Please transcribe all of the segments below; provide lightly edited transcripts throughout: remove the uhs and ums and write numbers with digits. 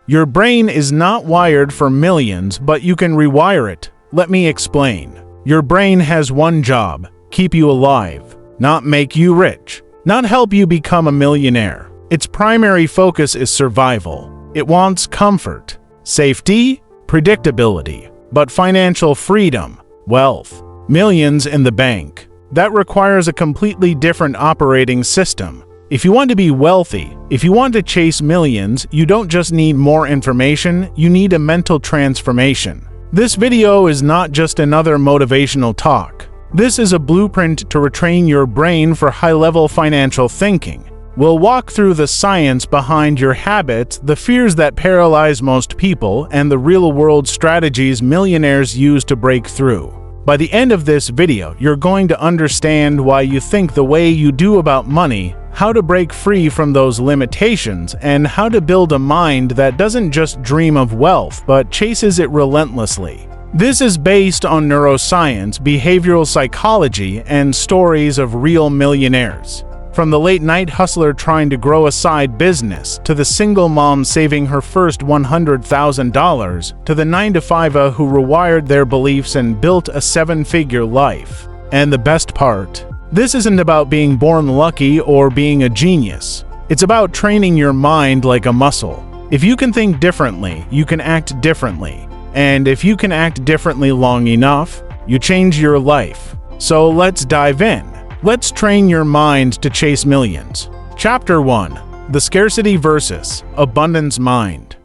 Your brain is not wired for millions, but you can rewire it. Let me explain. Your brain has one job: keep you alive, not make you rich, not help you become a millionaire. Its primary focus is survival. It wants comfort, safety, predictability, but financial freedom, wealth, millions in the bank. That requires a completely different operating system. If you want to be wealthy, if you want to chase millions, you don't just need more information, you need a mental transformation. This video is not just another motivational talk. This is a blueprint to retrain your brain for high-level financial thinking. We'll walk through the science behind your habits, the fears that paralyze most people, and the real-world strategies millionaires use to break through. By the end of this video, you're going to understand why you think the way you do about money, how to break free from those limitations, and how to build a mind that doesn't just dream of wealth but chases it relentlessly. This is based on neuroscience, behavioral psychology, and stories of real millionaires. From the late-night hustler trying to grow a side business, to the single mom saving her first $100,000, to the 9-to-5er who rewired their beliefs and built a seven-figure life. And the best part? This isn't about being born lucky or being a genius. It's about training your mind like a muscle. If you can think differently, you can act differently. And if you can act differently long enough, you change your life. So let's dive in. Let's train your mind to chase millions. Chapter 1. The Scarcity versus Abundance Mind.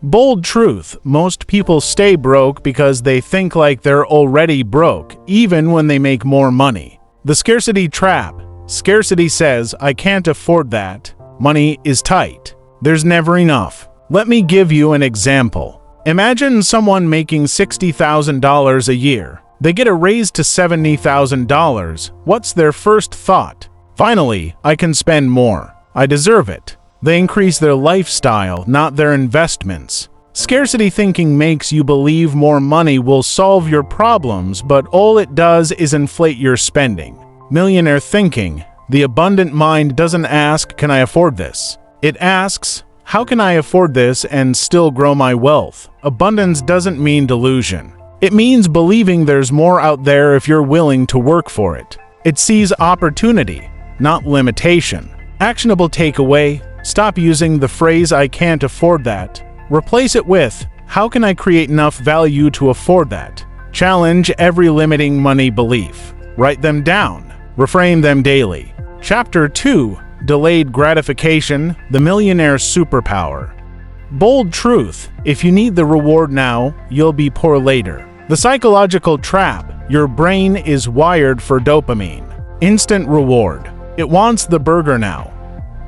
Bold truth: most people stay broke because they think like they're already broke, even when they make more money. The scarcity trap. Scarcity says, I can't afford that. Money is tight. There's never enough. Let me give you an example. Imagine someone making $60,000 a year. They get a raise to $70,000. What's their first thought? Finally, I can spend more. I deserve it. They increase their lifestyle, not their investments. Scarcity thinking makes you believe more money will solve your problems, but all it does is inflate your spending. Millionaire thinking. The abundant mind doesn't ask, can I afford this? It asks, how can I afford this and still grow my wealth? Abundance doesn't mean delusion. It means believing there's more out there if you're willing to work for it. It sees opportunity, not limitation. Actionable takeaway: stop using the phrase I can't afford that. Replace it with, how can I create enough value to afford that? Challenge every limiting money belief. Write them down. Reframe them daily. Chapter 2. Delayed gratification, the millionaire's superpower. Bold truth: if you need the reward now, you'll be poor later. The psychological trap: your brain is wired for dopamine. Instant reward. It wants the burger now,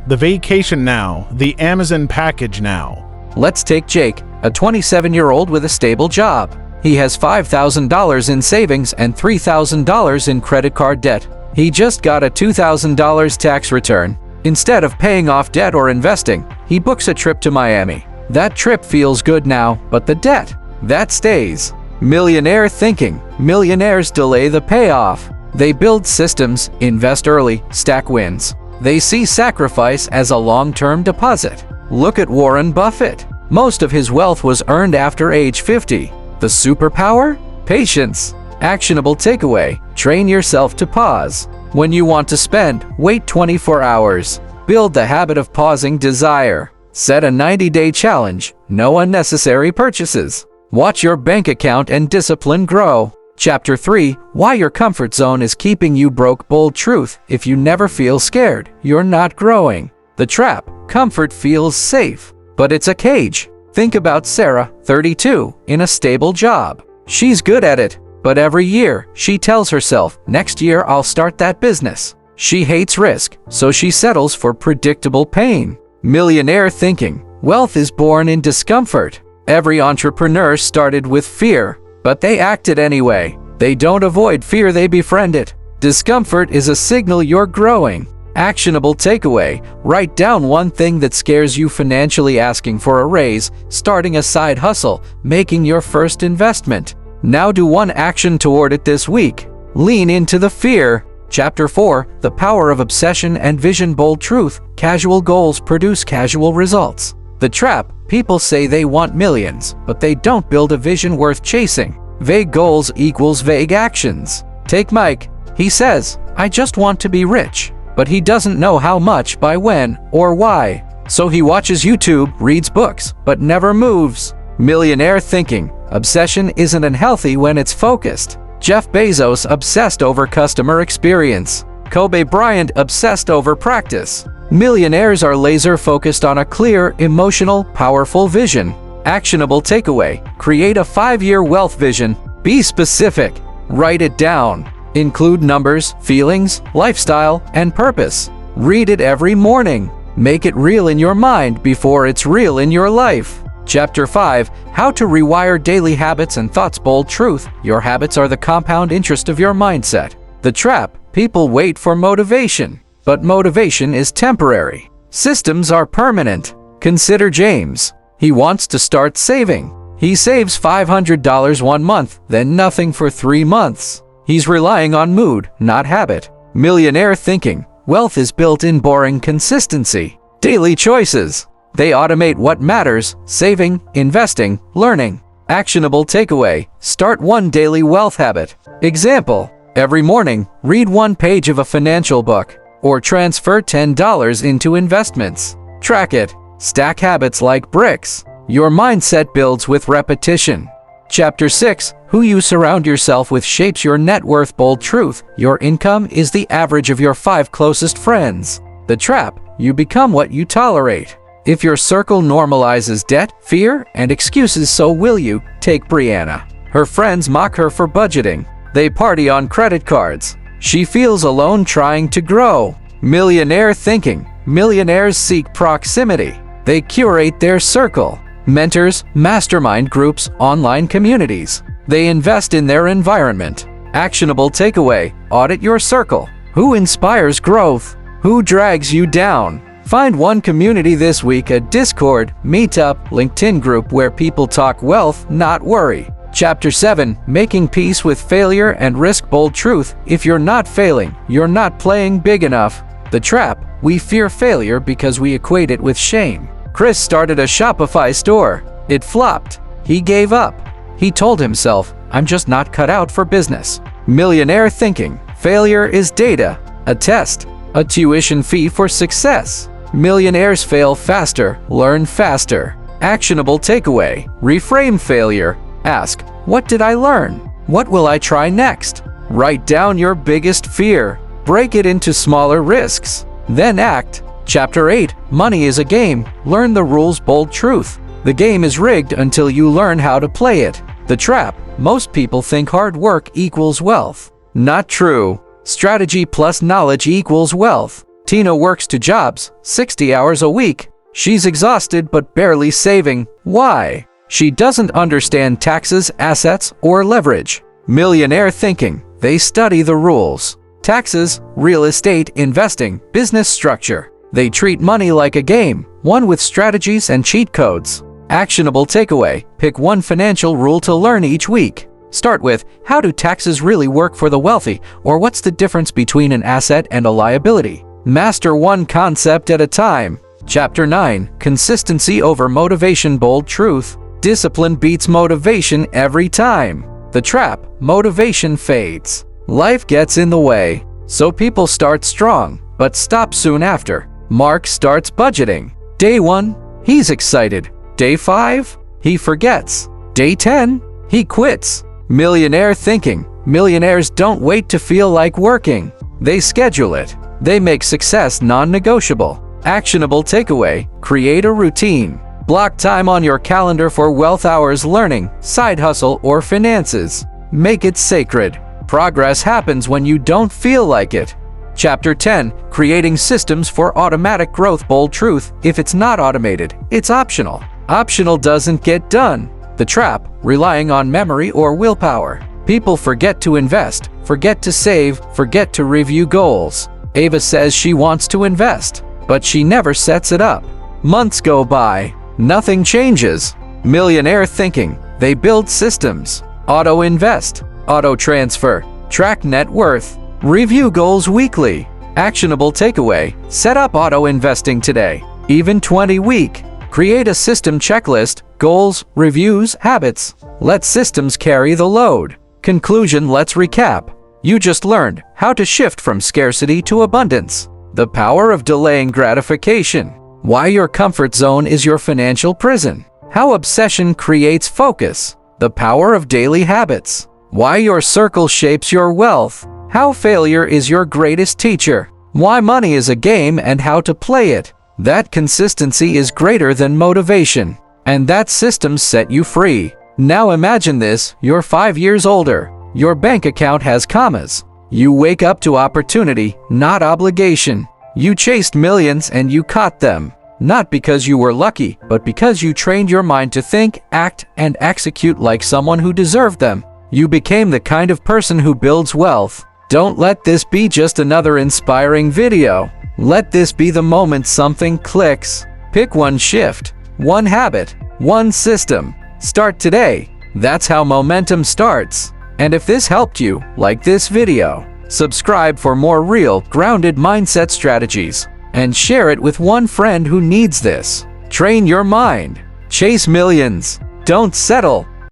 the vacation now, the Amazon package now. Let's take Jake, a 27-year-old with a stable job. He has $5,000 in savings and $3,000 in credit card debt. He just got a $2,000 tax return. Instead of paying off debt or investing, he books a trip to Miami. That trip feels good now, but the debt, that stays. Millionaire thinking. Millionaires delay the payoff. They build systems, invest early, stack wins. They see sacrifice as a long-term deposit. Look at Warren Buffett. Most of his wealth was earned after age 50. The superpower? Patience. Actionable takeaway: train yourself to pause. When you want to spend, wait 24 hours. Build the habit of pausing desire. Set a 90-day challenge. No unnecessary purchases. Watch your bank account and discipline grow. Chapter 3. Why your comfort zone is keeping you broke. Bold truth: if you never feel scared, you're not growing. The trap: comfort feels safe, but it's a cage. Think about Sarah, 32, in a stable job. She's good at it, but every year she tells herself, next year I'll start that business. She hates risk, so she settles for predictable pain. Millionaire thinking. Wealth is born in discomfort. Every entrepreneur started with fear, but they acted anyway. They don't avoid fear, they befriend it. Discomfort is a signal you're growing. Actionable takeaway: write down one thing that scares you financially: asking for a raise, starting a side hustle, making your first investment. Now do one action toward it this week. Lean into the fear. Chapter 4. The power of obsession and vision. Bold truth: casual goals produce casual results. The trap: People say they want millions, but they don't build a vision worth chasing. Vague goals equals vague actions. Take Mike. He says, I just want to be rich, but he doesn't know how much, by when, or why. So he watches YouTube, reads books, but never moves. Millionaire thinking. Obsession isn't unhealthy when it's focused. Jeff Bezos obsessed over customer experience. Kobe Bryant obsessed over practice. Millionaires are laser-focused on a clear, emotional, powerful vision. Actionable takeaway. Create a 5-year wealth vision. Be specific. Write it down. Include numbers, feelings, lifestyle, and purpose. Read it every morning. Make it real in your mind before it's real in your life. Chapter 5. How to rewire daily habits and thoughts. Bold truth. Your habits are the compound interest of your mindset. The trap. People wait for motivation, but motivation is temporary. Systems are permanent. Consider James. He wants to start saving. He saves $500 one month, then nothing for 3 months. He's relying on mood, not habit. Millionaire thinking. Wealth is built in boring consistency. Daily choices. They automate what matters: saving, investing, learning. Actionable takeaway. Start one daily wealth habit. Example. Every morning, read 1 page of a financial book, or transfer $10 into investments. Track it. Stack habits like bricks. Your mindset builds with repetition. Chapter 6. Who you surround yourself with shapes your net worth. Bold truth. Your income is the average of your 5 closest friends. The trap. You become what you tolerate. If your circle normalizes debt, fear, and excuses, so will you. Take Brianna. Her friends mock her for budgeting. They party on credit cards. She feels alone trying to grow. Millionaire thinking. Millionaires seek proximity. They curate their circle. Mentors, mastermind groups, online communities. They invest in their environment. Actionable takeaway. Audit your circle. Who inspires growth? Who drags you down? Find one community this week: a Discord, Meetup, LinkedIn group where people talk wealth, not worry. Chapter 7. Making peace with failure and risk. Bold truth. If you're not failing, you're not playing big enough. The trap. We fear failure because we equate it with shame. Chris started a Shopify store. It flopped. He gave up. He told himself, I'm just not cut out for business. Millionaire thinking. Failure is data, a test, a tuition fee for success. Millionaires fail faster, learn faster. Actionable takeaway. Reframe failure. Ask, what did I learn? What will I try next? Write down your biggest fear. Break it into smaller risks. Then act. Chapter 8. Money is a game. Learn the rules. Bold truth. The game is rigged until you learn how to play it. The trap. Most people think hard work equals wealth. Not true. Strategy plus knowledge equals wealth. Tina works 2 jobs, 60 hours a week. She's exhausted but barely saving. Why? She doesn't understand taxes, assets, or leverage. Millionaire thinking. They study the rules. Taxes, real estate, investing, business structure. They treat money like a game, one with strategies and cheat codes. Actionable takeaway. Pick one financial rule to learn each week. Start with, how do taxes really work for the wealthy? Or what's the difference between an asset and a liability? Master one concept at a time. Chapter 9. Consistency over motivation. Bold truth. Discipline beats motivation every time. The trap. Motivation fades. Life gets in the way. So people start strong, but stop soon after. Mark starts budgeting. Day 1, he's excited. Day 5, he forgets. Day 10, he quits. Millionaire thinking. Millionaires don't wait to feel like working. They schedule it. They make success non-negotiable. Actionable takeaway. Create a routine. Block time on your calendar for wealth hours, learning, side hustle, or finances. Make it sacred. Progress happens when you don't feel like it. Chapter 10. Creating systems for automatic growth. Bold truth. If it's not automated, it's optional. Optional doesn't get done. The trap. Relying on memory or willpower. People forget to invest, forget to save, forget to review goals. Ava says she wants to invest, but she never sets it up. Months go by. Nothing changes. Millionaire thinking. They build systems. Auto-invest. Auto-transfer. Track net worth. Review goals weekly. Actionable takeaway. Set up auto-investing today. Even 20-week. Create a system checklist, goals, reviews, habits. Let systems carry the load. Conclusion. Let's recap. You just learned how to shift from scarcity to abundance. The power of delaying gratification. Why your comfort zone is your financial prison. How obsession creates focus. The power of daily habits. Why your circle shapes your wealth. How failure is your greatest teacher. Why money is a game and how to play it. That consistency is greater than motivation. And that systems set you free. Now imagine this, you're 5 years older. Your bank account has commas. You wake up to opportunity, not obligation. You chased millions and you caught them. Not because you were lucky, but because you trained your mind to think, act, and execute like someone who deserved them. You became the kind of person who builds wealth. Don't let this be just another inspiring video. Let this be the moment something clicks. Pick one shift, one habit, one system. Start today. That's how momentum starts. And if this helped you, like this video, subscribe for more real, grounded mindset strategies, and share it with one friend who needs this. Train your mind. Chase millions. Don't settle.